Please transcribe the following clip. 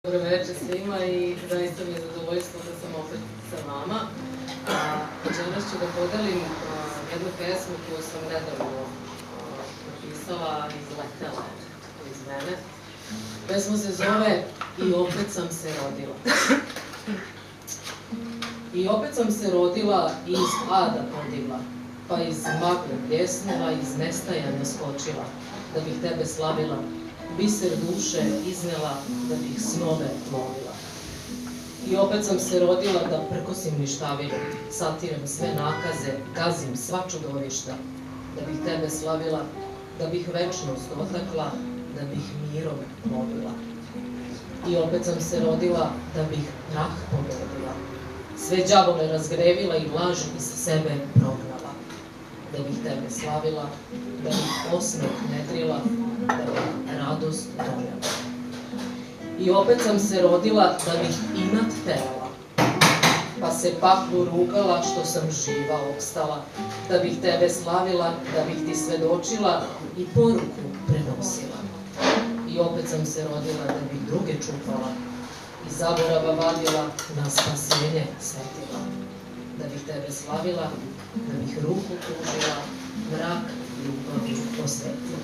Dobro večer svima i zaista mi je zadovoljstvo da sam opet sa vama. Večeras ću da podelim jednu pesmu koju sam nedavno napisala, izletela iz mene. Pesma se zove I opet sam se rodila. I opet sam se rodila i iz ada podigla, pa iz magle pljesnula, iz nestajanja skočila, da bih tebe slavila, biser duše iznela, da bih snove molila. I opet sam se rodila da prkosim ništavilu, satirem sve nakaze, gazim sva čudovišta, da bih tebe slavila, da bih večnost otakla, da bih mirom molila. I opet sam se rodila da bih prah pobedila, sve đavole razgrevila i laž iz sebe prognala, da bih tebe slavila, da bih osmeh nedrila, da bih radost donela. I opet sam se rodila da bih inat terala, pa se paklu rugala što sam živa opstala, da bih tebe slavila, da bih ti svedočila i poruku prenosila. I opet sam se rodila da bih druge čupala i zaborava vadila, na spasenje svetila, da bih tebe slavila, da bih ruku pružila, mrak ljubavi osvetila.